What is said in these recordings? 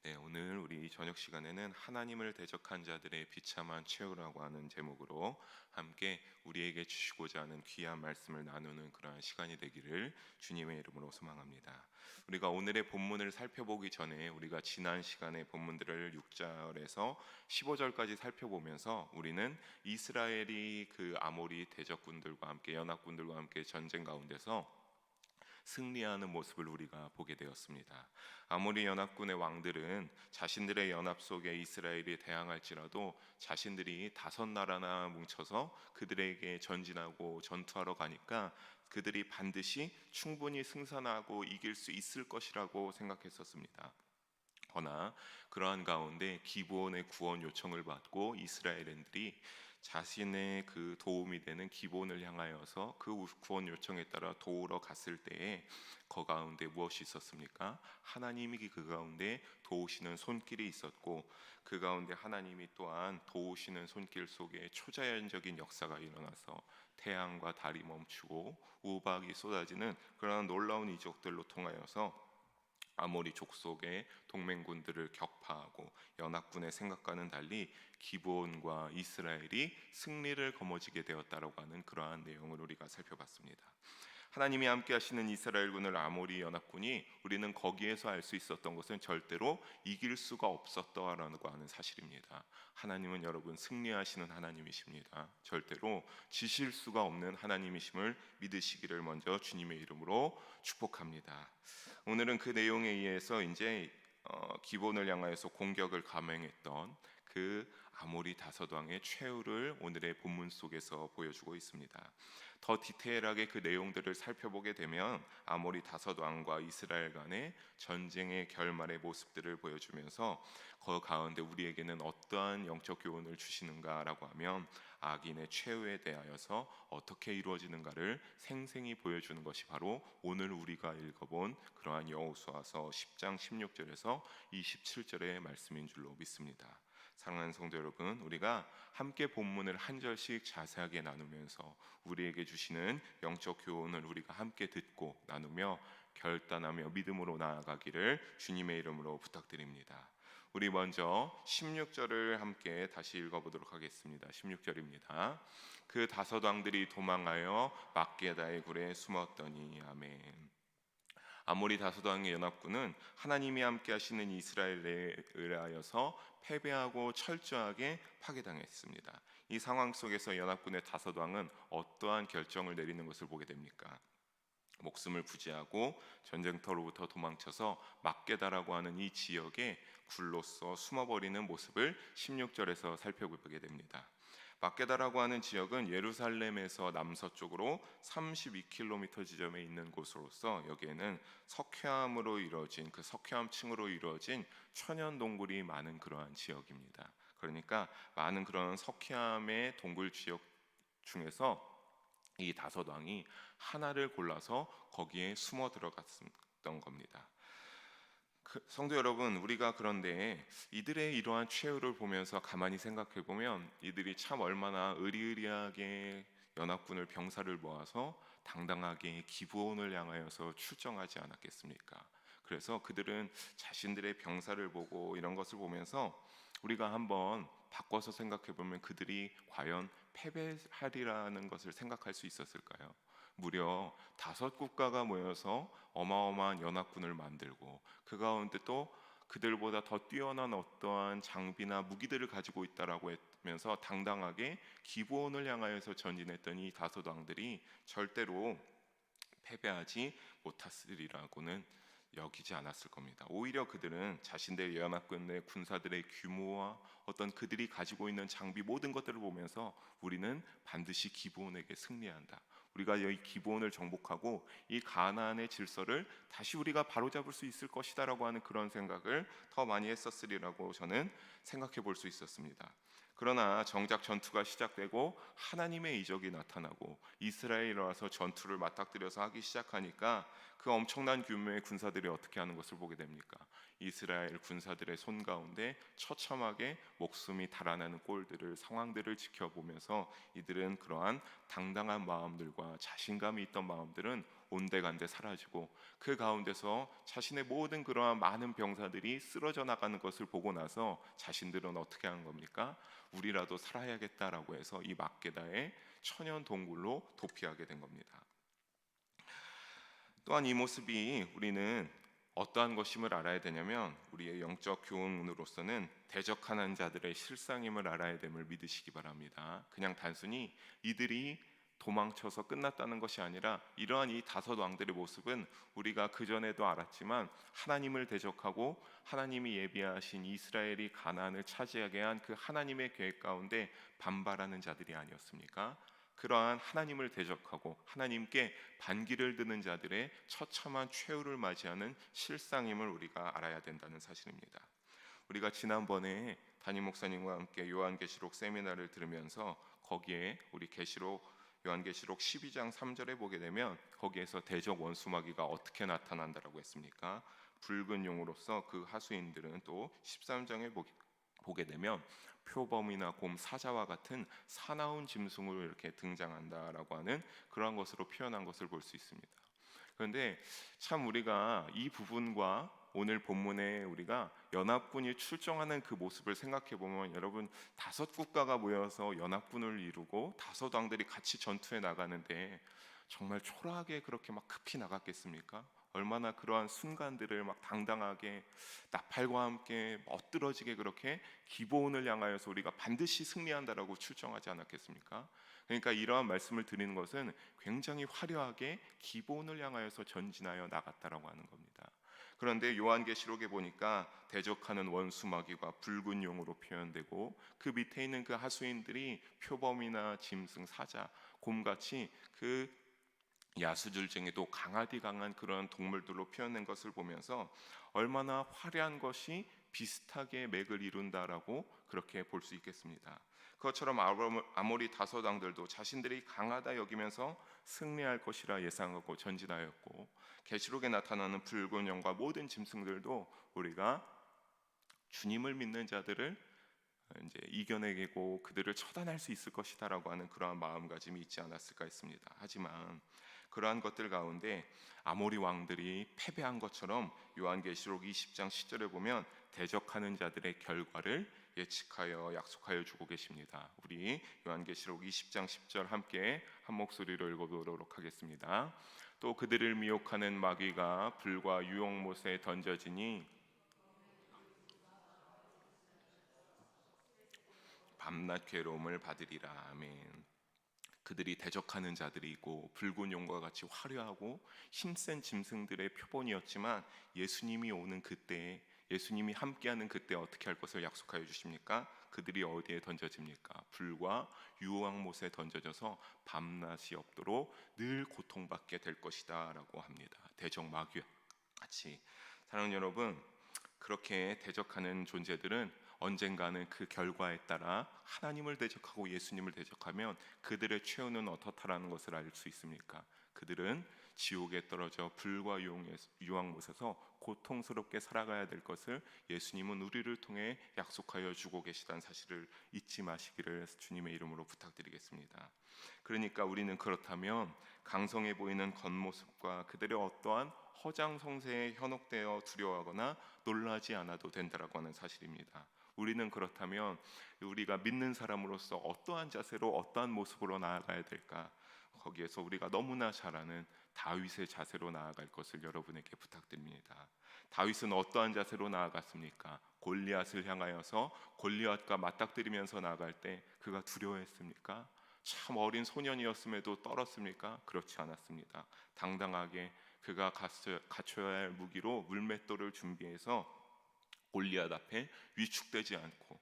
네, 오늘 우리 저녁 시간에는 하나님을 대적한 자들의 비참한 최후라고 하는 제목으로 함께 우리에게 주시고자 하는 귀한 말씀을 나누는 그러한 시간이 되기를 주님의 이름으로 소망합니다. 우리가 오늘의 본문을 살펴보기 전에 우리가 지난 시간의 본문들을 6절에서 15절까지 살펴보면서 우리는 이스라엘이 그 아모리 대적군들과 함께 연합군들과 함께 전쟁 가운데서 승리하는 모습을 우리가 보게 되었습니다. 아모리 연합군의 왕들은 자신들의 연합 속에 이스라엘이 대항할지라도 자신들이 다섯 나라나 뭉쳐서 그들에게 전진하고 전투하러 가니까 그들이 반드시 충분히 승산하고 이길 수 있을 것이라고 생각했었습니다. 허나 그러한 가운데 기브온의 구원 요청을 받고 이스라엘인들이 자신의 그 도움이 되는 기브온을 향하여서 그 구원 요청에 따라 도우러 갔을 때에 그 가운데 무엇이 있었습니까? 하나님이 그 가운데 도우시는 손길이 있었고, 그 가운데 하나님이 또한 도우시는 손길 속에 초자연적인 역사가 일어나서 태양과 달이 멈추고 우박이 쏟아지는 그러한 놀라운 이적들로 통하여서 아모리 족속의 동맹군들을 격파하고 연합군의 생각과는 달리 기브온과 이스라엘이 승리를 거머쥐게 되었다라고 하는 그러한 내용을 우리가 살펴봤습니다. 하나님이 함께 하시는 이스라엘군을 아모리 연합군이 우리는 거기에서 알 수 있었던 것은 절대로 이길 수가 없었다라고 하는 사실입니다. 하나님은 여러분 승리하시는 하나님이십니다. 절대로 지실 수가 없는 하나님이심을 믿으시기를 먼저 주님의 이름으로 축복합니다. 오늘은 그 내용에 의해서 이제 기본을 향하여서 공격을 감행했던 그 아모리 다섯 왕의 최후를 오늘의 본문 속에서 보여주고 있습니다. 더 디테일하게 그 내용들을 살펴보게 되면 아모리 다섯 왕과 이스라엘 간의 전쟁의 결말의 모습들을 보여주면서 그 가운데 우리에게는 어떠한 영적 교훈을 주시는가라고 하면 악인의 최후에 대하여서 어떻게 이루어지는가를 생생히 보여주는 것이 바로 오늘 우리가 읽어본 그러한 여호수아서 10장 16절에서 27절의 말씀인 줄로 믿습니다. 사랑하는 성도 여러분, 우리가 함께 본문을 한 절씩 자세하게 나누면서 우리에게 주시는 영적 교훈을 우리가 함께 듣고 나누며 결단하며 믿음으로 나아가기를 주님의 이름으로 부탁드립니다. 우리 먼저 16절을 함께 다시 읽어보도록 하겠습니다. 16절입니다. 그 다섯 왕들이 도망하여 막게다의 굴에 숨었더니. 아멘. 아모리 다섯 왕의 연합군은 하나님이 함께 하시는 이스라엘에 의하여서 패배하고 철저하게 파괴당했습니다. 이 상황 속에서 연합군의 다섯 왕은 어떠한 결정을 내리는 것을 보게 됩니까? 목숨을 부지하고 전쟁터로부터 도망쳐서 막게다라고 하는 이 지역에 굴로서 숨어버리는 모습을 16절에서 살펴보게 됩니다. 막게다라고 하는 지역은 예루살렘에서 남서쪽으로 32km 지점에 있는 곳으로서 여기에는 석회암으로 이루어진 그 석회암층으로 이루어진 천연 동굴이 많은 그러한 지역입니다. 그러니까 많은 그런 석회암의 동굴 지역 중에서 이 다섯 왕이 하나를 골라서 거기에 숨어 들어갔던 겁니다. 성도 여러분, 우리가 그런데 이들의 이러한 최후를 보면서 가만히 생각해 보면 이들이 참 얼마나 의리의리하게 연합군을 병사를 모아서 당당하게 기브온을 향하여서 출정하지 않았겠습니까? 그래서 그들은 자신들의 병사를 보고 이런 것을 보면서 우리가 한번 바꿔서 생각해 보면 그들이 과연 패배하리라는 것을 생각할 수 있었을까요? 무려 다섯 국가가 모여서 어마어마한 연합군을 만들고 그 가운데 또 그들보다 더 뛰어난 어떠한 장비나 무기들을 가지고 있다라고 하면서 당당하게 기브온을 향하여서 전진했던 이 다섯 왕들이 절대로 패배하지 못했으리라고는 여기지 않았을 겁니다. 오히려 그들은 자신들의 연합군의 군사들의 규모와 어떤 그들이 가지고 있는 장비 모든 것들을 보면서 우리는 반드시 기브온에게 승리한다. 우리가 이 기브온을 정복하고 이 가나안의 질서를 다시 우리가 바로잡을 수 있을 것이다라고 하는 그런 생각을 더 많이 했었으리라고 저는 생각해 볼 수 있었습니다. 그러나 정작 전투가 시작되고 하나님의 이적이 나타나고 이스라엘에 와서 전투를 맞닥뜨려서 하기 시작하니까 그 엄청난 규모의 군사들이 어떻게 하는 것을 보게 됩니까? 이스라엘 군사들의 손 가운데 처참하게 목숨이 달아나는 꼴들을 상황들을 지켜보면서 이들은 그러한 당당한 마음들과 자신감이 있던 마음들은 온데간데 사라지고 그 가운데서 자신의 모든 그러한 많은 병사들이 쓰러져 나가는 것을 보고 나서 자신들은 어떻게 한 겁니까? 우리라도 살아야겠다라고 해서 이 막게다에 천연 동굴로 도피하게 된 겁니다. 또한 이 모습이 우리는 어떠한 것임을 알아야 되냐면 우리의 영적 교훈으로서는 대적하는 자들의 실상임을 알아야 됨을 믿으시기 바랍니다. 그냥 단순히 이들이 도망쳐서 끝났다는 것이 아니라 이러한 이 다섯 왕들의 모습은 우리가 그전에도 알았지만 하나님을 대적하고 하나님이 예비하신 이스라엘이 가나안을 차지하게 한 그 하나님의 계획 가운데 반발하는 자들이 아니었습니까? 그러한 하나님을 대적하고 하나님께 반기를 드는 자들의 처참한 최후를 맞이하는 실상임을 우리가 알아야 된다는 사실입니다. 우리가 지난번에 담임 목사님과 함께 요한계시록 세미나를 들으면서 거기에 우리 요한계시록 12장 3절에 보게 되면 거기에서 대적 원수마귀가 어떻게 나타난다라고 했습니까? 붉은 용으로서 그 하수인들은 또 13장에 보게 되면 표범이나 곰, 사자와 같은 사나운 짐승으로 이렇게 등장한다라고 하는 그러한 것으로 표현한 것을 볼 수 있습니다. 그런데 참 우리가 이 부분과 오늘 본문에 우리가 연합군이 출정하는 그 모습을 생각해 보면 여러분 다섯 국가가 모여서 연합군을 이루고 다섯 왕들이 같이 전투에 나가는데 정말 초라하게 그렇게 막 급히 나갔겠습니까? 얼마나 그러한 순간들을 막 당당하게 나팔과 함께 멋들어지게 그렇게 기브온을 향하여서 우리가 반드시 승리한다라고 출정하지 않았겠습니까? 그러니까 이러한 말씀을 드리는 것은 굉장히 화려하게 기브온을 향하여서 전진하여 나갔다라고 하는 겁니다. 그런데 요한계시록에 보니까 대적하는 원수마귀가 붉은 용으로 표현되고 그 밑에 있는 그 하수인들이 표범이나 짐승, 사자, 곰같이 그 야수들 중에도 강하디 강한 그런 동물들로 표현된 것을 보면서 얼마나 화려한 것이 비슷하게 맥을 이룬다라고 그렇게 볼 수 있겠습니다. 그것처럼 아모리 다섯 왕들도 자신들이 강하다 여기면서 승리할 것이라 예상하고 전진하였고 계시록에 나타나는 붉은 용과 모든 짐승들도 우리가 주님을 믿는 자들을 이제 이겨내고 그들을 처단할 수 있을 것이다라고 하는 그러한 마음가짐이 있지 않았을까 했습니다. 하지만 그러한 것들 가운데 아모리 왕들이 패배한 것처럼 요한계시록 20장 10절에 보면 대적하는 자들의 결과를 예측하여 약속하여 주고 계십니다. 우리 요한계시록 20장 10절 함께 한 목소리로 읽어보도록 하겠습니다. 또 그들을 미혹하는 마귀가 불과 유황못에 던져지니 밤낮 괴로움을 받으리라. 아멘. 그들이 대적하는 자들이고 붉은 용과 같이 화려하고 힘센 짐승들의 표본이었지만 예수님이 오는 그때, 예수님이 함께하는 그때 어떻게 할 것을 약속하여 주십니까? 그들이 어디에 던져집니까? 불과 유황못에 던져져서 밤낮이 없도록 늘 고통받게 될 것이다 라고 합니다. 대적 마귀와 같이. 사랑하는 여러분, 그렇게 대적하는 존재들은 언젠가는 그 결과에 따라 하나님을 대적하고 예수님을 대적하면 그들의 최후는 어떻다라는 것을 알 수 있습니까? 그들은 지옥에 떨어져 불과 유황못에서 고통스럽게 살아가야 될 것을 예수님은 우리를 통해 약속하여 주고 계시다는 사실을 잊지 마시기를 주님의 이름으로 부탁드리겠습니다. 그러니까 우리는 그렇다면 강성해 보이는 겉모습과 그들의 어떠한 허장성세에 현혹되어 두려워하거나 놀라지 않아도 된다라고 하는 사실입니다. 우리는 그렇다면 우리가 믿는 사람으로서 어떠한 자세로 어떠한 모습으로 나아가야 될까? 거기에서 우리가 너무나 잘 아는 다윗의 자세로 나아갈 것을 여러분에게 부탁드립니다. 다윗은 어떠한 자세로 나아갔습니까? 골리앗을 향하여서 골리앗과 맞닥뜨리면서 나아갈 때 그가 두려워했습니까? 참 어린 소년이었음에도 떨었습니까? 그렇지 않았습니다. 당당하게 그가 갖춰야 할 무기로 물맷돌을 준비해서 골리앗 앞에 위축되지 않고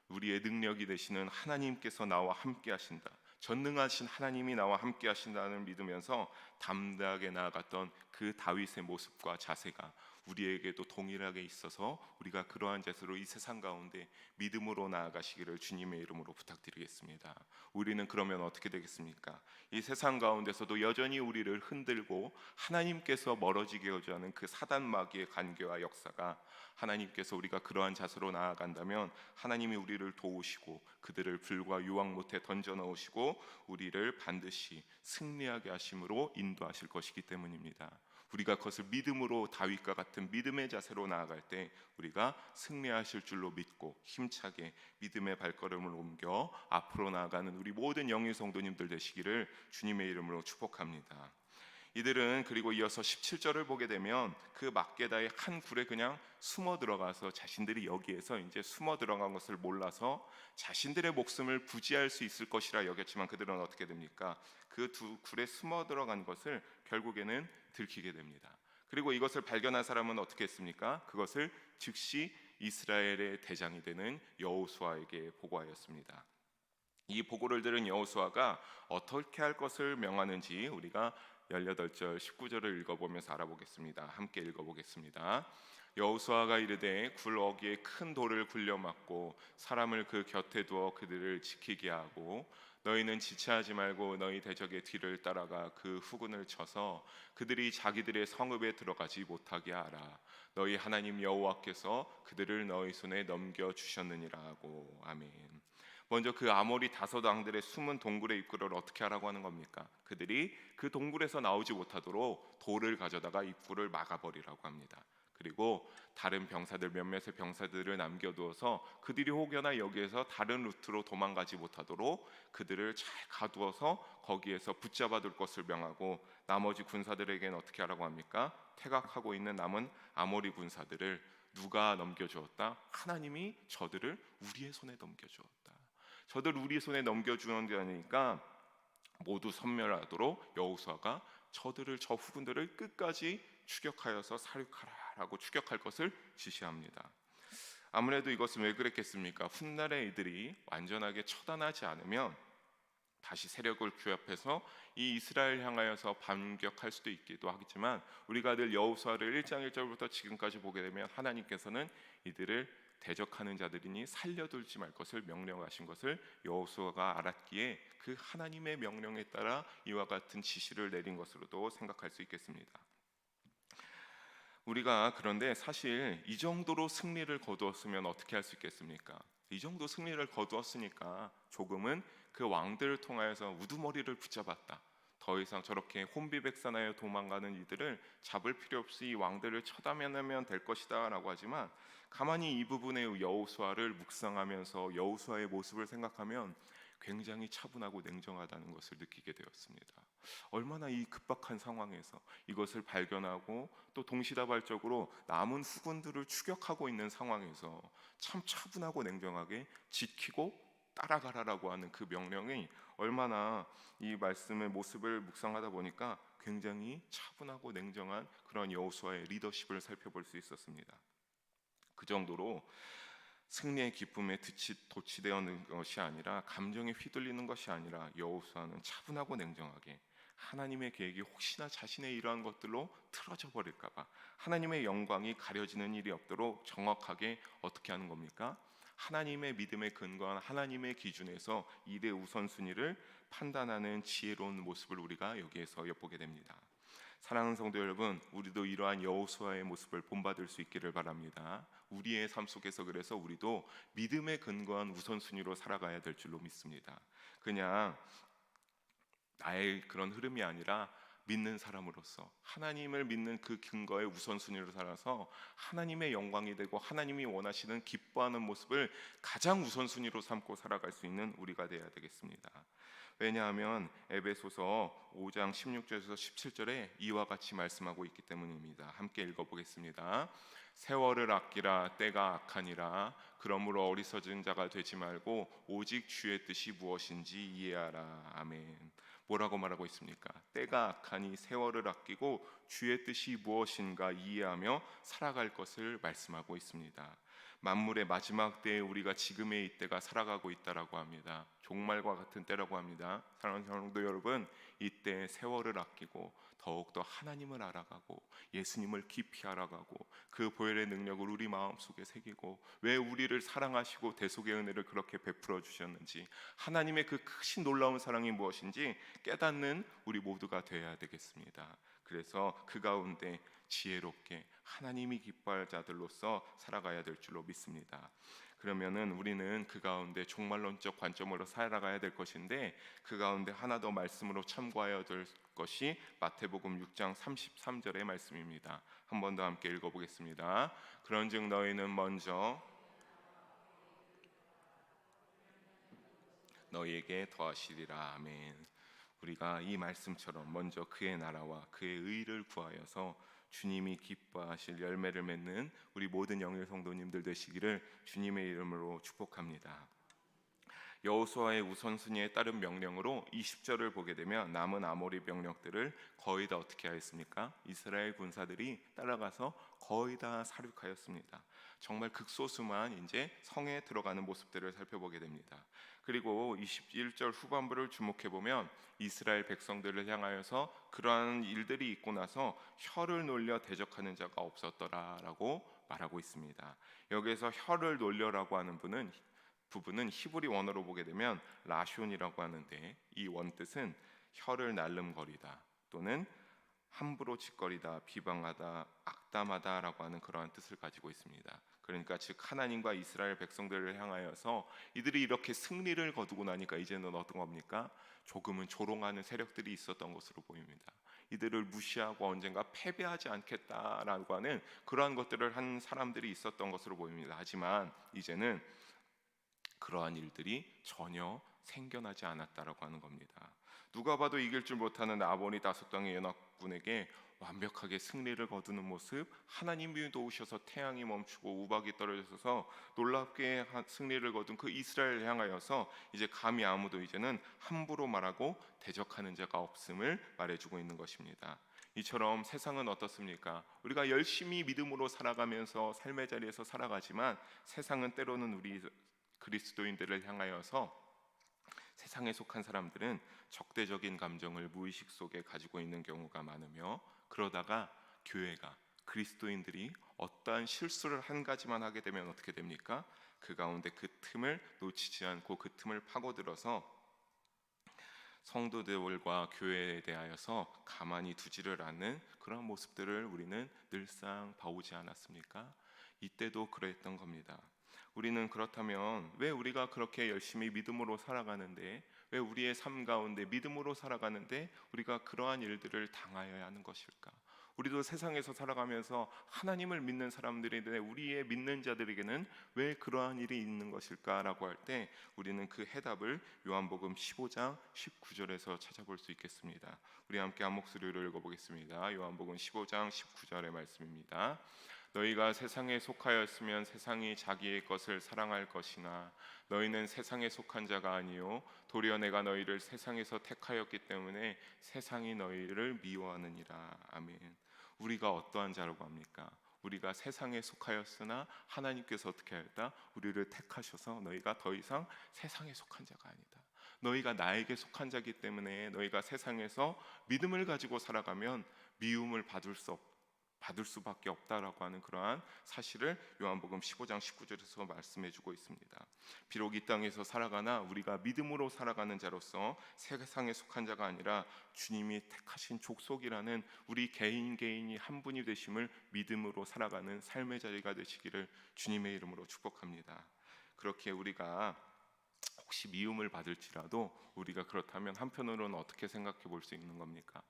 우리의 능력이 되시는 하나님께서 나와 함께 하신다, 전능하신 하나님이 나와 함께 하신다는 믿으면서 담대하게 나아갔던 그 다윗의 모습과 자세가 우리에게도 동일하게 있어서 우리가 그러한 자세로 이 세상 가운데 믿음으로 나아가시기를 주님의 이름으로 부탁드리겠습니다. 우리는 그러면 어떻게 되겠습니까? 이 세상 가운데서도 여전히 우리를 흔들고 하나님께서 멀어지게 하는 그 사단 마귀의 관계와 역사가, 하나님께서 우리가 그러한 자세로 나아간다면 하나님이 우리를 도우시고 그들을 불과 유황 못에 던져 넣으시고 우리를 반드시 승리하게 하심으로 인도하실 것이기 때문입니다. 우리가 그것을 믿음으로 다윗과 같은 믿음의 자세로 나아갈 때 우리가 승리하실 줄로 믿고 힘차게 믿음의 발걸음을 옮겨 앞으로 나아가는 우리 모든 영의 성도님들 되시기를 주님의 이름으로 축복합니다. 이들은 그리고 이어서 17절을 보게 되면 그 막게다의 한 굴에 그냥 숨어 들어가서 자신들이 여기에서 이제 숨어 들어간 것을 몰라서 자신들의 목숨을 부지할 수 있을 것이라 여겼지만 그들은 어떻게 됩니까? 그 두 굴에 숨어 들어간 것을 결국에는 들키게 됩니다. 그리고 이것을 발견한 사람은 어떻게 했습니까? 그것을 즉시 이스라엘의 대장이 되는 여호수아에게 보고하였습니다. 이 보고를 들은 여호수아가 어떻게 할 것을 명하는지 우리가 18절 19절을 읽어보면서 알아보겠습니다. 함께 읽어보겠습니다. 여호수아가 이르되 굴 어귀에 큰 돌을 굴려 막고 사람을 그 곁에 두어 그들을 지키게 하고 너희는 지체하지 말고 너희 대적의 뒤를 따라가 그 후군을 쳐서 그들이 자기들의 성읍에 들어가지 못하게 하라. 너희 하나님 여호와께서 그들을 너희 손에 넘겨 주셨느니라 하고. 아멘. 먼저 그 아모리 다섯 왕들의 숨은 동굴의 입구를 어떻게 하라고 하는 겁니까? 그들이 그 동굴에서 나오지 못하도록 돌을 가져다가 입구를 막아버리라고 합니다. 그리고 다른 병사들, 몇몇의 병사들을 남겨두어서 그들이 혹여나 여기에서 다른 루트로 도망가지 못하도록 그들을 잘 가두어서 거기에서 붙잡아둘 것을 명하고, 나머지 군사들에게는 어떻게 하라고 합니까? 퇴각하고 있는 남은 아모리 군사들을 누가 넘겨주었다? 하나님이 저들을 우리의 손에 넘겨주었다. 저들을 우리의 손에 넘겨주는 게 아니니까 모두 섬멸하도록 여호수아가 저들을, 저 후군들을 끝까지 추격하여서 사륙하라라고 추격할 것을 지시합니다. 아무래도 이것은 왜 그랬겠습니까? 훗날에 이들이 완전하게 처단하지 않으면 다시 세력을 규합해서 이 이스라엘 향하여서 반격할 수도 있기도 하겠지만, 우리가 늘 여호수아를 1장 1절부터 지금까지 보게 되면 하나님께서는 이들을 대적하는 자들이니 살려둘지 말 것을 명령하신 것을 여호수아가 알았기에 그 하나님의 명령에 따라 이와 같은 지시를 내린 것으로도 생각할 수 있겠습니다. 우리가 그런데 사실 이 정도로 승리를 거두었으면 어떻게 할 수 있겠습니까? 이 정도 승리를 거두었으니까 조금은 그 왕들을 통하여서 우두머리를 붙잡았다, 더 이상 저렇게 혼비백산하여 도망가는 이들을 잡을 필요 없이 이 왕들을 처단하면 될 것이다 라고 하지만, 가만히 이 부분의 여호수아를 묵상하면서 여호수아의 모습을 생각하면 굉장히 차분하고 냉정하다는 것을 느끼게 되었습니다. 얼마나 이 급박한 상황에서 이것을 발견하고 또 동시다발적으로 남은 후군들을 추격하고 있는 상황에서 참 차분하고 냉정하게 지키고 따라가라라고 하는 그 명령이 얼마나, 이 말씀의 모습을 묵상하다 보니까 굉장히 차분하고 냉정한 그런 여호수아의 리더십을 살펴볼 수 있었습니다. 그 정도로 승리의 기쁨에 도취되는 것이 아니라, 감정에 휘둘리는 것이 아니라 여호수아는 차분하고 냉정하게 하나님의 계획이 혹시나 자신의 이러한 것들로 틀어져 버릴까봐 하나님의 영광이 가려지는 일이 없도록 정확하게 어떻게 하는 겁니까? 하나님의 믿음에 근거한 하나님의 기준에서 일의 우선순위를 판단하는 지혜로운 모습을 우리가 여기에서 엿보게 됩니다. 사랑하는 성도 여러분, 우리도 이러한 여호수아의 모습을 본받을 수 있기를 바랍니다. 우리의 삶 속에서 그래서 우리도 믿음에 근거한 우선순위로 살아가야 될 줄로 믿습니다. 그냥 나의 그런 흐름이 아니라 믿는 사람으로서 하나님을 믿는 그 근거의 우선순위로 살아서 하나님의 영광이 되고 하나님이 원하시는 기뻐하는 모습을 가장 우선순위로 삼고 살아갈 수 있는 우리가 되어야 되겠습니다. 왜냐하면 에베소서 5장 16절에서 17절에 이와 같이 말씀하고 있기 때문입니다. 함께 읽어보겠습니다. 세월을 아끼라, 때가 악하니라. 그러므로 어리석은 자가 되지 말고 오직 주의 뜻이 무엇인지 이해하라. 아멘. 뭐라고 말하고 있습니까? 때가 악하니 세월을 아끼고 주의 뜻이 무엇인가 이해하며 살아갈 것을 말씀하고 있습니다. 만물의 마지막 때에 우리가 지금의 이때가 살아가고 있다라고 합니다. 종말과 같은 때라고 합니다. 사랑하는 성도 여러분, 이때 세월을 아끼고 더욱더 하나님을 알아가고 예수님을 깊이 알아가고 그 보혈의 능력을 우리 마음속에 새기고 왜 우리를 사랑하시고 대속의 은혜를 그렇게 베풀어 주셨는지, 하나님의 그 크신 놀라운 사랑이 무엇인지 깨닫는 우리 모두가 되어야 되겠습니다. 그래서 그 가운데 지혜롭게 하나님이 기뻐할 자들로서 살아가야 될 줄로 믿습니다. 그러면은 우리는 그 가운데 종말론적 관점으로 살아가야 될 것인데, 그 가운데 하나 더 말씀으로 참고하여야 될 것이 마태복음 6장 33절의 말씀입니다. 한 번 더 함께 읽어보겠습니다. 그런즉 너희는 먼저 너희에게 더하시리라. 아멘. 우리가 이 말씀처럼 먼저 그의 나라와 그의 의를 구하여서 주님이 기뻐하실 열매를 맺는 우리 모든 영의 성도님들 되시기를 주님의 이름으로 축복합니다. 여호수아의 우선순위에 따른 명령으로 20절을 보게 되면 남은 아모리 병력들을 거의 다 어떻게 하였습니까? 이스라엘 군사들이 따라가서 거의 다 사륙하였습니다. 정말 극소수만 이제 성에 들어가는 모습들을 살펴보게 됩니다. 그리고 21절 후반부를 주목해 보면 이스라엘 백성들을 향하여서 그러한 일들이 있고 나서 혀를 놀려 대적하는 자가 없었더라라고 말하고 있습니다. 여기에서 혀를 놀려라고 하는 부분은 히브리 원어로 보게 되면 라숀이라고 하는데, 이 원뜻은 혀를 날름거리다 또는 함부로 짓거리다, 비방하다, 악담하다라고 하는 그러한 뜻을 가지고 있습니다. 그러니까 즉 하나님과 이스라엘 백성들을 향하여서 이들이 이렇게 승리를 거두고 나니까 이제는 어떤 겁니까? 조금은 조롱하는 세력들이 있었던 것으로 보입니다. 이들을 무시하고 언젠가 패배하지 않겠다라고 하는 그러한 것들을 한 사람들이 있었던 것으로 보입니다. 하지만 이제는 그러한 일들이 전혀 생겨나지 않았다라고 하는 겁니다. 누가 봐도 이길 줄 못하는 아모리 다섯 땅의 연합군에게 완벽하게 승리를 거두는 모습, 하나님이 도우셔서 태양이 멈추고 우박이 떨어져서 놀랍게 승리를 거둔 그 이스라엘을 향하여서 이제 감히 아무도 이제는 함부로 말하고 대적하는 자가 없음을 말해주고 있는 것입니다. 이처럼 세상은 어떻습니까? 우리가 열심히 믿음으로 살아가면서 삶의 자리에서 살아가지만 세상은 때로는 우리 그리스도인들을 향하여서, 세상에 속한 사람들은 적대적인 감정을 무의식 속에 가지고 있는 경우가 많으며, 그러다가 교회가, 그리스도인들이 어떠한 실수를 한 가지만 하게 되면 어떻게 됩니까? 그 가운데 그 틈을 놓치지 않고 그 틈을 파고들어서 성도들과 교회에 대하여서 가만히 두지를 않는 그런 모습들을 우리는 늘상 봐오지 않았습니까? 이때도 그랬던 겁니다. 우리는 그렇다면 왜 우리가 그렇게 열심히 믿음으로 살아가는데, 왜 우리의 삶 가운데 믿음으로 살아가는데 우리가 그러한 일들을 당하여야 하는 것일까? 우리도 세상에서 살아가면서 하나님을 믿는 사람들인데 우리의 믿는 자들에게는 왜 그러한 일이 있는 것일까라고 할 때 우리는 그 해답을 요한복음 15장 19절에서 찾아볼 수 있겠습니다. 우리 함께 한 목소리로 읽어보겠습니다. 요한복음 15장 19절의 말씀입니다. 너희가 세상에 속하였으면 세상이 자기의 것을 사랑할 것이나 너희는 세상에 속한 자가 아니요 도리어 내가 너희를 세상에서 택하였기 때문에 세상이 너희를 미워하느니라. 아멘. 우리가 어떠한 자라고 합니까? 우리가 세상에 속하였으나 하나님께서 어떻게 하였다? 우리를 택하셔서 너희가 더 이상 세상에 속한 자가 아니다. 너희가 나에게 속한 자기 때문에 너희가 세상에서 믿음을 가지고 살아가면 미움을 받을 수밖에 없다라고 하는 그러한 사실을 요한복음 15장 19절에서 말씀해주고 있습니다. 비록 이 땅에서 살아가나 우리가 믿음으로 살아가는 자로서 세상에 속한 자가 아니라 주님이 택하신 족속이라는 우리 개인이 한 분이 되심을 믿음으로 살아가는 삶의 자리가 되시기를 주님의 이름으로 축복합니다. 그렇게 우리가 혹시 미움을 받을지라도 우리가 그렇다면 한편으로는 어떻게 생각해 볼 수 있는 겁니까?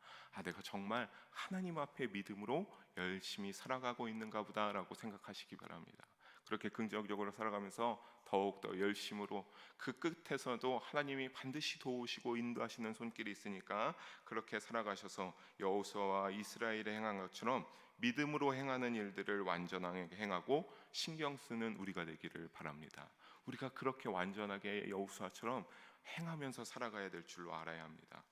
내가 정말 하나님 앞에 믿음으로 열심히 살아가고 있는가 보다라고 생각하시기 바랍니다. 그렇게 긍정적으로 살아가면서 더욱더 열심으로 그 끝에서도 하나님이 반드시 도우시고 인도하시는 손길이 있으니까 그렇게 살아가셔서 여호수아와 이스라엘에 행한 것처럼 믿음으로 행하는 일들을 완전하게 행하고 신경 쓰는 우리가 되기를 바랍니다. 우리가 그렇게 완전하게 여호수아처럼 행하면서 살아가야 될 줄로 알아야 합니다.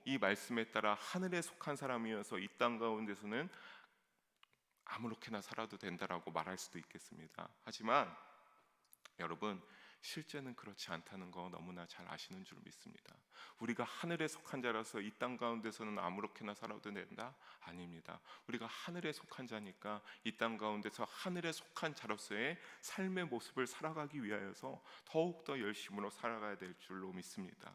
이 말씀에 따라 하늘에 속한 사람이어서 이 땅 가운데서는 아무렇게나 살아도 된다라고 말할 수도 있겠습니다. 하지만 여러분, 실제는 그렇지 않다는 거 너무나 잘 아시는 줄 믿습니다. 우리가 하늘에 속한 자라서 이 땅 가운데서는 아무렇게나 살아도 된다? 아닙니다. 우리가 하늘에 속한 자니까 이 땅 가운데서 하늘에 속한 자로서의 삶의 모습을 살아가기 위하여서 더욱더 열심으로 살아가야 될 줄로 믿습니다.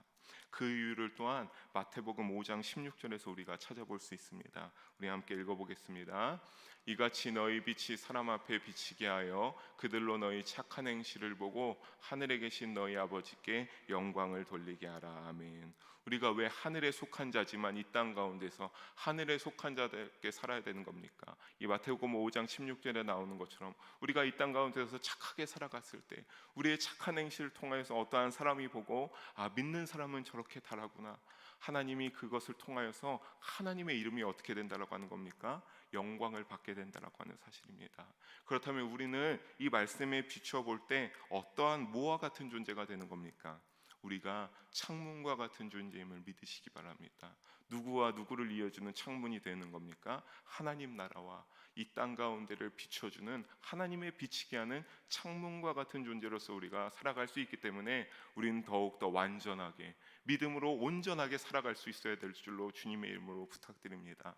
그 이유를 또한 마태복음 5장 16절에서 우리가 찾아볼 수 있습니다. 우리 함께 읽어보겠습니다. 이같이 너희 빛이 사람 앞에 비치게 하여 그들로 너희 착한 행실을 보고 하늘에 계신 너희 아버지께 영광을 돌리게 하라. 아멘. 우리가 왜 하늘에 속한 자지만 이 땅 가운데서 하늘에 속한 자들께 살아야 되는 겁니까? 이 마태복음 5장 16절에 나오는 것처럼 우리가 이 땅 가운데서 착하게 살아갔을 때 우리의 착한 행실을 통해서 어떠한 사람이 보고 믿는 사람은 저렇게 달하구나, 하나님이 그것을 통하여서 하나님의 이름이 어떻게 된다라고 하는 겁니까? 영광을 받게 된다라고 하는 사실입니다. 그렇다면 우리는 이 말씀에 비추어 볼 때 어떠한 뭐와 같은 존재가 되는 겁니까? 우리가 창문과 같은 존재임을 믿으시기 바랍니다. 누구와 누구를 이어주는 창문이 되는 겁니까? 하나님 나라와 이 땅 가운데를 비춰주는 하나님의 비치게 하는 창문과 같은 존재로서 우리가 살아갈 수 있기 때문에 우리는 더욱더 완전하게 믿음으로 온전하게 살아갈 수 있어야 될 줄로 주님의 이름으로 부탁드립니다.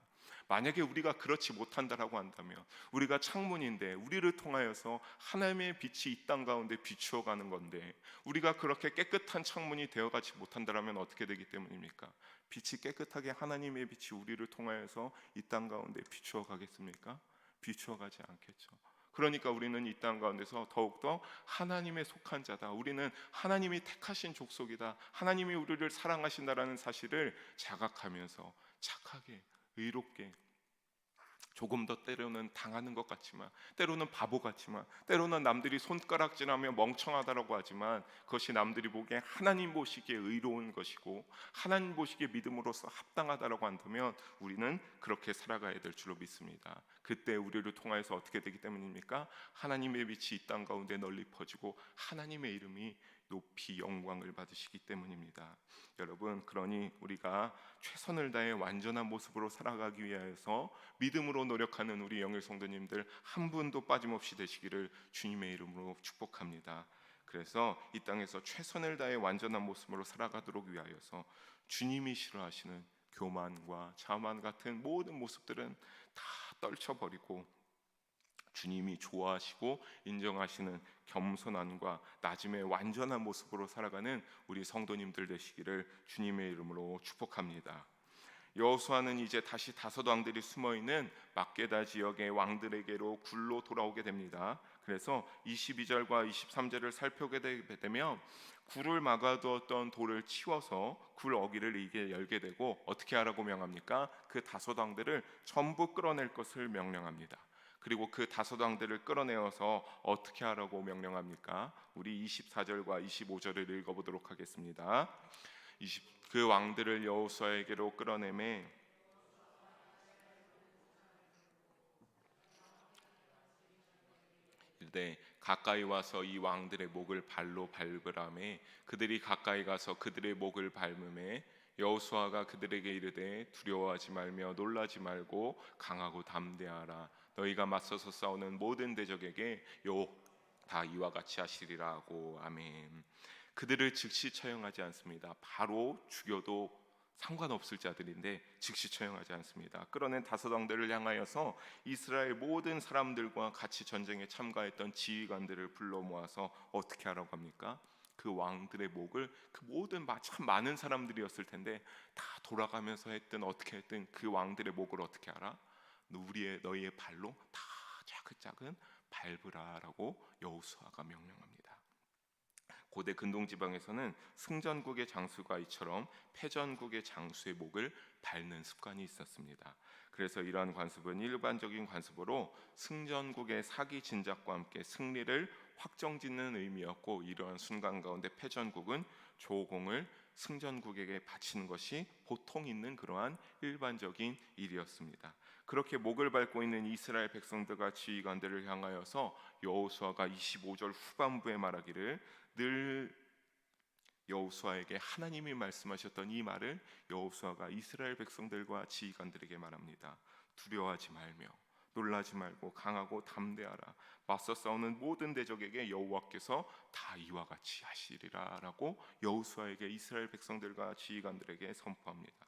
만약에 우리가 그렇지 못한다라고 한다면 우리가 창문인데 우리를 통하여서 하나님의 빛이 이 땅 가운데 비추어가는 건데 우리가 그렇게 깨끗한 창문이 되어가지 못한다면 어떻게 되기 때문입니까? 빛이 깨끗하게 하나님의 빛이 우리를 통하여서 이 땅 가운데 비추어가겠습니까? 비추어가지 않겠죠. 그러니까 우리는 이 땅 가운데서 더욱더 하나님의 속한 자다, 우리는 하나님이 택하신 족속이다, 하나님이 우리를 사랑하신다라는 사실을 자각하면서 착하게 의롭게 조금 더 때로는 당하는 것 같지만 때로는 바보 같지만 때로는 남들이 손가락질하며 멍청하다라고 하지만 그것이 남들이 보기에 하나님 보시기에 의로운 것이고 하나님 보시기에 믿음으로써 합당하다라고 한다면 우리는 그렇게 살아가야 될 줄로 믿습니다. 그때 우리를 통하여서 어떻게 되기 때문입니까? 하나님의 빛이 이 땅 가운데 널리 퍼지고 하나님의 이름이 높이 영광을 받으시기 때문입니다. 여러분, 그러니 우리가 최선을 다해 완전한 모습으로 살아가기 위하여서 믿음으로 노력하는 우리 영일 성도님들 한 분도 빠짐없이 되시기를 주님의 이름으로 축복합니다. 그래서 이 땅에서 최선을 다해 완전한 모습으로 살아가도록 위하여서 주님이 싫어하시는 교만과 자만 같은 모든 모습들은 다 떨쳐버리고 주님이 좋아하시고 인정하시는 겸손함과 낮음의 완전한 모습으로 살아가는 우리 성도님들 되시기를 주님의 이름으로 축복합니다. 여호수아는 이제 다시 다섯 왕들이 숨어있는 막게다 지역의 왕들에게로 굴로 돌아오게 됩니다. 그래서 22절과 23절을 살펴보게 되면 굴을 막아두었던 돌을 치워서 굴 어기를 이게 열게 되고 어떻게 하라고 명합니까? 그 다섯 왕들을 전부 끌어낼 것을 명령합니다. 그리고 그 다섯 왕들을 끌어내어서 어떻게 하라고 명령합니까? 우리 24절과 25절을 읽어보도록 하겠습니다. 그 왕들을 여호수아에게로 끌어내매 이르되 가까이 와서 이 왕들의 목을 발로 밟으라매 그들이 가까이 가서 그들의 목을 밟음에 여호수아가 그들에게 이르되 두려워하지 말며 놀라지 말고 강하고 담대하라. 너희가 맞서서 싸우는 모든 대적에게 다 이와 같이 하시리라 하고. 아멘. 그들을 즉시 처형하지 않습니다. 바로 죽여도 상관없을 자들인데 즉시 처형하지 않습니다. 끌어낸 다섯 왕들을 향하여서 이스라엘 모든 사람들과 같이 전쟁에 참가했던 지휘관들을 불러 모아서 어떻게 하라고 합니까? 그 왕들의 목을, 그 모든 참 많은 사람들이었을 텐데 다 돌아가면서 했든 어떻게 했든 그 왕들의 목을 어떻게 하라? 너희의 발로 다 차근차근 밟으라라고 여호수아가 명령합니다. 고대 근동 지방에서는 승전국의 장수가 이처럼 패전국의 장수의 목을 밟는 습관이 있었습니다. 그래서 이러한 관습은 일반적인 관습으로 승전국의 사기 진작과 함께 승리를 확정짓는 의미였고, 이러한 순간 가운데 패전국은 조공을 승전국에게 바치는 것이 보통 있는 그러한 일반적인 일이었습니다. 그렇게 목을 밟고 있는 이스라엘 백성들과 지휘관들을 향하여서 여호수아가 25절 후반부에 말하기를, 늘 여호수아에게 하나님이 말씀하셨던 이 말을 여호수아가 이스라엘 백성들과 지휘관들에게 말합니다. 두려워하지 말며 놀라지 말고 강하고 담대하라. 맞서 싸우는 모든 대적에게 여호와께서 다 이와 같이 하시리라라고 여호수아에게 이스라엘 백성들과 지휘관들에게 선포합니다.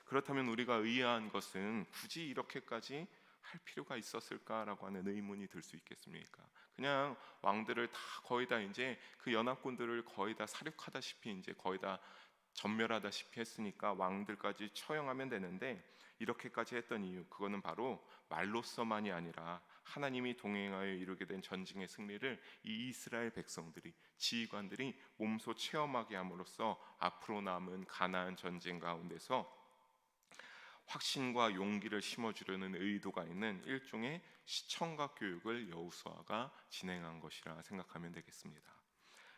그렇다면 우리가 의아한 것은 굳이 이렇게까지 할 필요가 있었을까라고 하는 의문이 들 수 있겠습니까? 그냥 왕들을 다 거의 다 이제 그 연합군들을 거의 다 사륙하다시피 이제 거의 다 전멸하다시피 했으니까 왕들까지 처형하면 되는데, 이렇게까지 했던 이유, 그거는 바로 말로서만이 아니라 하나님이 동행하여 이루게 된 전쟁의 승리를 이 이스라엘 백성들이, 지휘관들이 몸소 체험하게 함으로써 앞으로 남은 가나안 전쟁 가운데서 확신과 용기를 심어주려는 의도가 있는 일종의 시청각 교육을 여호수아가 진행한 것이라 생각하면 되겠습니다.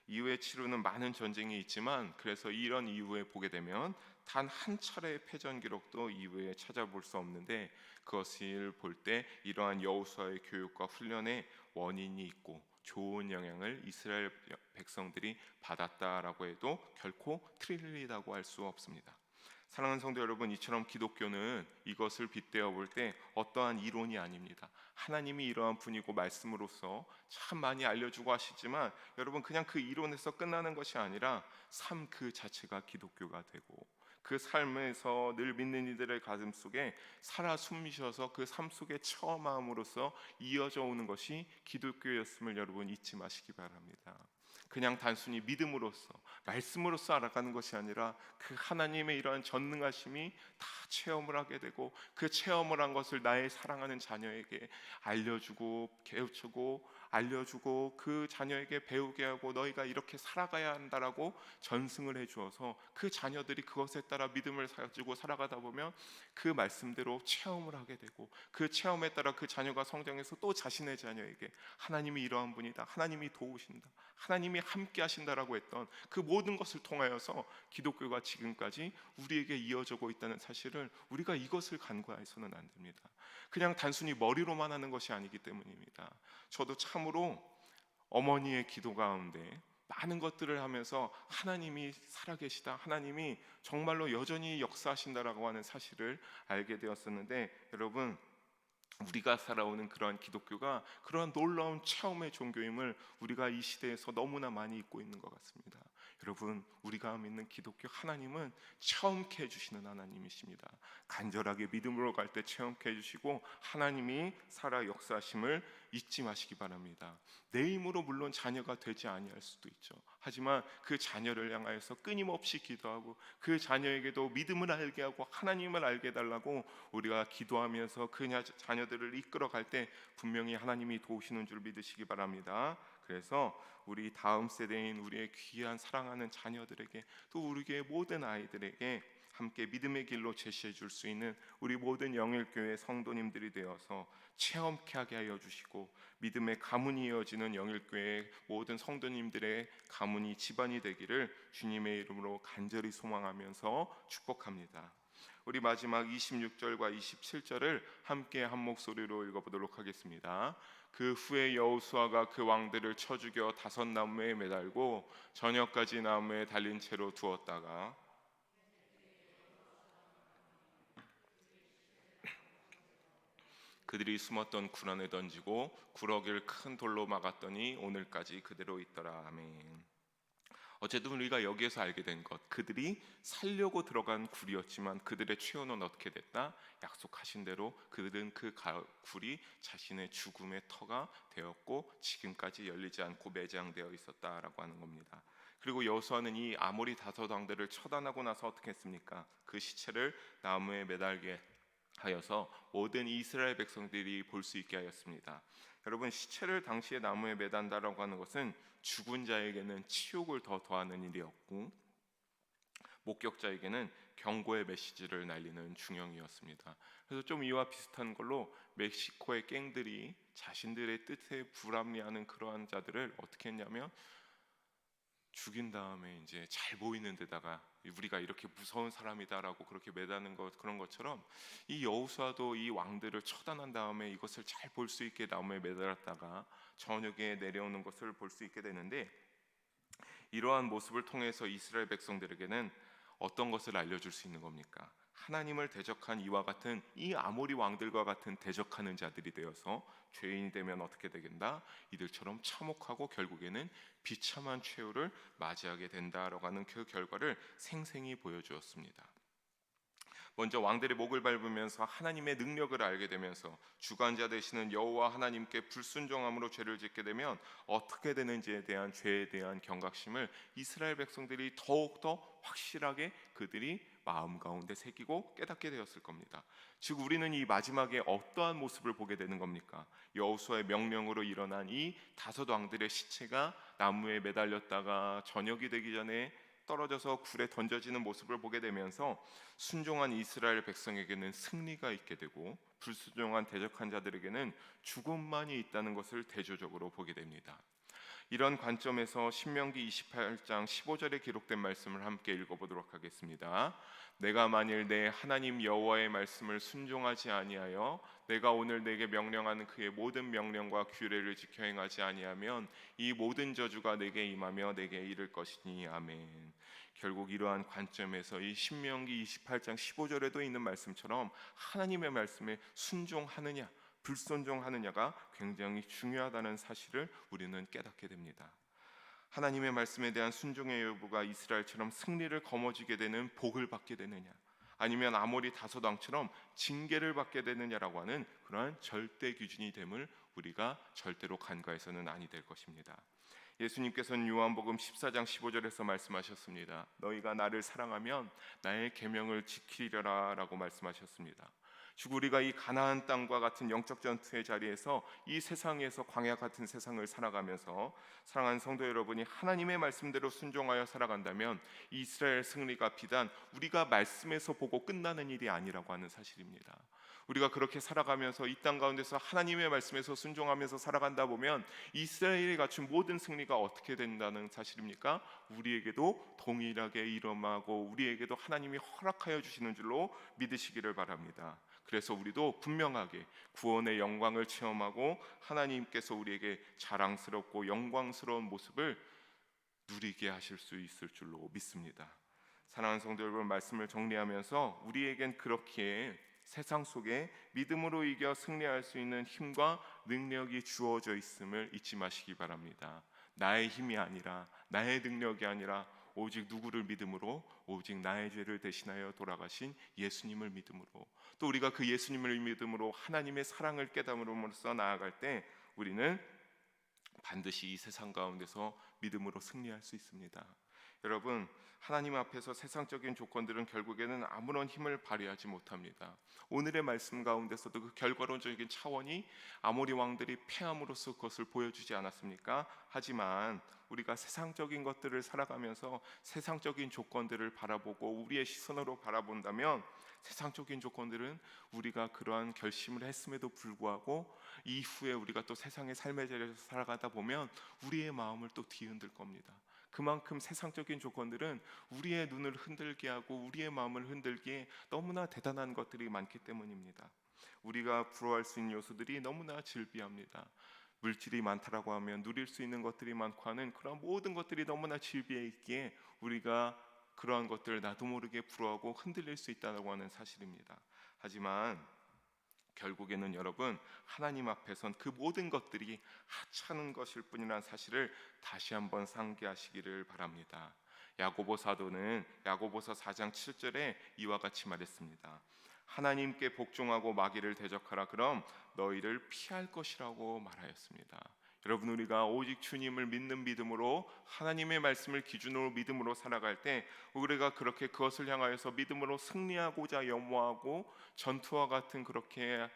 이후에 치르는 많은 전쟁이 있지만, 그래서 이런 이후에 보게 되면 단 한 차례의 패전 기록도 이후에 찾아볼 수 없는데, 그것을 볼 때 이러한 여호수아의 교육과 훈련에 원인이 있고 좋은 영향을 이스라엘 백성들이 받았다라고 해도 결코 틀리다고 할 수 없습니다. 사랑하는 성도 여러분, 이처럼 기독교는 이것을 빗대어 볼 때 어떠한 이론이 아닙니다. 하나님이 이러한 분이고 말씀으로서 참 많이 알려주고 하시지만, 여러분 그냥 그 이론에서 끝나는 것이 아니라 삶 그 자체가 기독교가 되고, 그 삶에서 늘 믿는 이들의 가슴 속에 살아 숨쉬어서 그 삶 속에 체험함으로써 이어져 오는 것이 기독교였음을 여러분 잊지 마시기 바랍니다. 그냥 단순히 믿음으로써 말씀으로써 알아가는 것이 아니라 그 하나님의 이러한 전능하심이 다 체험을 하게 되고, 그 체험을 한 것을 나의 사랑하는 자녀에게 알려주고 깨우치고 알려주고 그 자녀에게 배우게 하고, 너희가 이렇게 살아가야 한다라고 전승을 해주어서 그 자녀들이 그것에 따라 믿음을 가지고 살아가다 보면 그 말씀대로 체험을 하게 되고, 그 체험에 따라 그 자녀가 성장해서 또 자신의 자녀에게 하나님이 이러한 분이다, 하나님이 도우신다, 하나님이 함께 하신다라고 했던 그 모든 것을 통하여서 기독교가 지금까지 우리에게 이어지고 있다는 사실을 우리가 이것을 간과해서는 안 됩니다. 그냥 단순히 머리로만 하는 것이 아니기 때문입니다. 저도 참으로 어머니의 기도 가운데 많은 것들을 하면서 하나님이 살아계시다, 하나님이 정말로 여전히 역사하신다라고 하는 사실을 알게 되었었는데, 여러분 우리가 살아오는 그러한 기독교가 그러한 놀라운 체험의 종교임을 우리가 이 시대에서 너무나 많이 잊고 있는 것 같습니다. 여러분, 우리가 믿는 기독교 하나님은 체험케 해주시는 하나님이십니다. 간절하게 믿음으로 갈 때 체험케 해주시고, 하나님이 살아 역사하심을 잊지 마시기 바랍니다. 내 힘으로 물론 자녀가 되지 아니할 수도 있죠. 하지만 그 자녀를 향하여서 끊임없이 기도하고, 그 자녀에게도 믿음을 알게 하고 하나님을 알게 해달라고 우리가 기도하면서 그 자녀들을 이끌어갈 때 분명히 하나님이 도우시는 줄 믿으시기 바랍니다. 그래서 우리 다음 세대인 우리의 귀한 사랑하는 자녀들에게, 또 우리의 모든 아이들에게 함께 믿음의 길로 제시해 줄 수 있는 우리 모든 영일교회 성도님들이 되어서 체험케 하게 하여 주시고, 믿음의 가문이 이어지는 영일교회 모든 성도님들의 가문이 집안이 되기를 주님의 이름으로 간절히 소망하면서 축복합니다. 우리 마지막 26절과 27절을 함께 한 목소리로 읽어보도록 하겠습니다. 그 후에 여호수아가 그 왕들을 쳐 죽여 5 나무에 매달고 저녁까지 나무에 달린 채로 두었다가 그들이 숨었던 굴 안에 던지고 구러기를 큰 돌로 막았더니 오늘까지 그대로 있더라. 아멘. 어쨌든 우리가 여기에서 알게 된 것, 그들이 살려고 들어간 굴이었지만 그들의 최후는 어떻게 됐다? 약속하신 대로 그들은 그 굴이 자신의 죽음의 터가 되었고 지금까지 열리지 않고 매장되어 있었다라고 하는 겁니다. 그리고 여호수아는 이 아모리 다섯왕들을 처단하고 나서 어떻게 했습니까? 그 시체를 나무에 매달게 하여서 모든 이스라엘 백성들이 볼 수 있게 하였습니다. 여러분, 시체를 당시에 나무에 매단다라고 하는 것은 죽은 자에게는 치욕을 더 더하는 일이었고, 목격자에게는 경고의 메시지를 날리는 중형이었습니다. 그래서 좀 이와 비슷한 걸로 멕시코의 갱들이 자신들의 뜻에 불합리하는 그러한 자들을 어떻게 했냐면 죽인 다음에 이제 잘 보이는 데다가 우리가 이렇게 무서운 사람이다라고 그렇게 매다는 것, 그런 것처럼 이 여호수아도 이 왕들을 처단한 다음에 이것을 잘 볼 수 있게 나무에 매달았다가 저녁에 내려오는 것을 볼 수 있게 되는데, 이러한 모습을 통해서 이스라엘 백성들에게는 어떤 것을 알려줄 수 있는 겁니까? 하나님을 대적한 이와 같은 이 아모리 왕들과 같은 대적하는 자들이 되어서 죄인이 되면 어떻게 되겠다? 이들처럼 참혹하고 결국에는 비참한 최후를 맞이하게 된다라고 하는 그 결과를 생생히 보여주었습니다. 먼저 왕들의 목을 밟으면서 하나님의 능력을 알게 되면서 주관자 되시는 여호와 하나님께 불순종함으로 죄를 짓게 되면 어떻게 되는지에 대한 죄에 대한 경각심을 이스라엘 백성들이 더욱더 확실하게 그들이 마음 가운데 새기고 깨닫게 되었을 겁니다. 즉 우리는 이 마지막에 어떠한 모습을 보게 되는 겁니까? 여호수아의 명령으로 일어난 이 다섯 왕들의 시체가 나무에 매달렸다가 저녁이 되기 전에 떨어져서 굴에 던져지는 모습을 보게 되면서 순종한 이스라엘 백성에게는 승리가 있게 되고 불순종한 대적한 자들에게는 죽음만이 있다는 것을 대조적으로 보게 됩니다. 이런 관점에서 신명기 28장 15절에 기록된 말씀을 함께 읽어보도록 하겠습니다. 내가 만일 내 하나님 여호와의 말씀을 순종하지 아니하여 내가 오늘 내게 명령하는 그의 모든 명령과 규례를 지켜 행하지 아니하면 이 모든 저주가 내게 임하며 내게 이를 것이니 아멘. 결국 이러한 관점에서 이 신명기 28장 15절에도 있는 말씀처럼 하나님의 말씀에 순종하느냐 불순종하느냐가 굉장히 중요하다는 사실을 우리는 깨닫게 됩니다. 하나님의 말씀에 대한 순종의 여부가 이스라엘처럼 승리를 거머쥐게 되는 복을 받게 되느냐 아니면 아모리 다섯 왕처럼 징계를 받게 되느냐라고 하는 그러한 절대 기준이 됨을 우리가 절대로 간과해서는 아니 될 것입니다. 예수님께서는 요한복음 14장 15절에서 말씀하셨습니다. 너희가 나를 사랑하면 나의 계명을 지키려라 라고 말씀하셨습니다. 즉 우리가 이 가나안 땅과 같은 영적 전투의 자리에서 이 세상에서 광야 같은 세상을 살아가면서 사랑하는 성도 여러분이 하나님의 말씀대로 순종하여 살아간다면 이스라엘 승리가 비단 우리가 말씀에서 보고 끝나는 일이 아니라고 하는 사실입니다. 우리가 그렇게 살아가면서 이 땅 가운데서 하나님의 말씀에서 순종하면서 살아간다 보면 이스라엘이 갖춘 모든 승리가 어떻게 된다는 사실입니까? 우리에게도 동일하게 일어나고 우리에게도 하나님이 허락하여 주시는 줄로 믿으시기를 바랍니다. 그래서 우리도 분명하게 구원의 영광을 체험하고 하나님께서 우리에게 자랑스럽고 영광스러운 모습을 누리게 하실 수 있을 줄로 믿습니다. 사랑하는 성도 여러분, 말씀을 정리하면서 우리에겐 그렇게 세상 속에 믿음으로 이겨 승리할 수 있는 힘과 능력이 주어져 있음을 잊지 마시기 바랍니다. 나의 힘이 아니라 나의 능력이 아니라 오직 누구를 믿음으로 오직 나의 죄를 대신하여 돌아가신 예수님을 믿음으로 또 우리가 그 예수님을 믿음으로 하나님의 사랑을 깨달음으로써 나아갈 때 우리는 반드시 이 세상 가운데서 믿음으로 승리할 수 있습니다. 여러분, 하나님 앞에서 세상적인 조건들은 결국에는 아무런 힘을 발휘하지 못합니다. 오늘의 말씀 가운데서도 그 결과론적인 차원이 아모리 왕들이 패함으로써 그것을 보여주지 않았습니까? 하지만 우리가 세상적인 것들을 살아가면서 세상적인 조건들을 바라보고 우리의 시선으로 바라본다면 세상적인 조건들은 우리가 그러한 결심을 했음에도 불구하고 이후에 우리가 또 세상의 삶의 자리에서 살아가다 보면 우리의 마음을 또 뒤흔들 겁니다. 그만큼 세상적인 조건들은 우리의 눈을 흔들게 하고 우리의 마음을 흔들기에 너무나 대단한 것들이 많기 때문입니다. 우리가 부러워할 수 있는 요소들이 너무나 질비합니다. 물질이 많다라고 하면 누릴 수 있는 것들이 많고 하는 그런 모든 것들이 너무나 질비해 있기에 우리가 그러한 것들을 나도 모르게 부러워하고 흔들릴 수 있다고 하는 사실입니다. 하지만 결국에는 여러분 하나님 앞에선 그 모든 것들이 하찮은 것일 뿐이라는 사실을 다시 한번 상기하시기를 바랍니다. 야고보 사도는 야고보서 4장 7절에 이와 같이 말했습니다. 하나님께 복종하고 마귀를 대적하라 그럼 너희를 피할 것이라고 말하였습니다. 여러분 우리가 오직 주님을 믿는 믿음으로 하나님의 말씀을 기준으로 믿음으로 살아갈 때 우리가 그렇게 그것을 향하여서 믿음으로 승리하고자 염원하고 전투와 같은 그렇게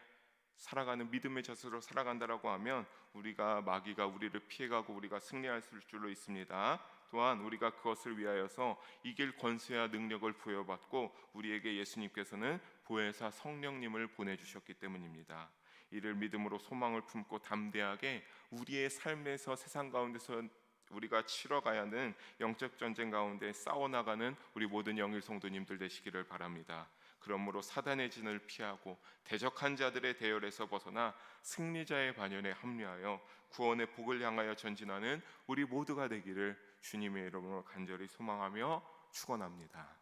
살아가는 믿음의 자세로 살아간다라고 하면 우리가 마귀가 우리를 피해가고 우리가 승리할 줄로 있습니다. 또한 우리가 그것을 위하여서 이길 권세와 능력을 부여받고 우리에게 예수님께서는 보혜사 성령님을 보내주셨기 때문입니다. 이를 믿음으로 소망을 품고 담대하게 우리의 삶에서 세상 가운데서 우리가 치러가야 하는 영적 전쟁 가운데 싸워나가는 우리 모든 영일 성도님들 되시기를 바랍니다. 그러므로 사단의 진을 피하고 대적한 자들의 대열에서 벗어나 승리자의 반열에 합류하여 구원의 복을 향하여 전진하는 우리 모두가 되기를 주님의 이름으로 간절히 소망하며 축원합니다.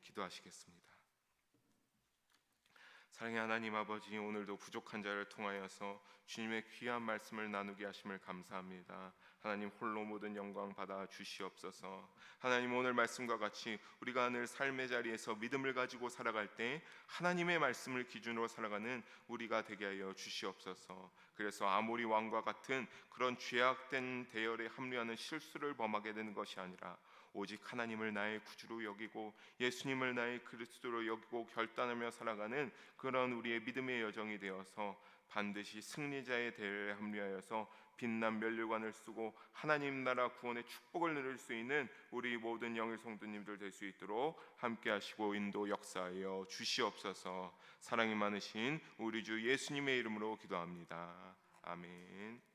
기도하시겠습니다. 사랑의 하나님 아버지, 오늘도 부족한 자를 통하여서 주님의 귀한 말씀을 나누게 하심을 감사합니다. 하나님 홀로 모든 영광 받아 주시옵소서. 하나님, 오늘 말씀과 같이 우리가 늘 삶의 자리에서 믿음을 가지고 살아갈 때 하나님의 말씀을 기준으로 살아가는 우리가 되게 하여 주시옵소서. 그래서 아모리 왕과 같은 그런 죄악된 대열에 합류하는 실수를 범하게 되는 것이 아니라 오직 하나님을 나의 구주로 여기고 예수님을 나의 그리스도로 여기고 결단하며 살아가는 그런 우리의 믿음의 여정이 되어서 반드시 승리자의 대열에 합류하여서 빛난 면류관을 쓰고 하나님 나라 구원의 축복을 누릴 수 있는 우리 모든 영의 성도님들 될 수 있도록 함께 하시고 인도 역사하여 주시옵소서. 사랑이 많으신 우리 주 예수님의 이름으로 기도합니다. 아멘.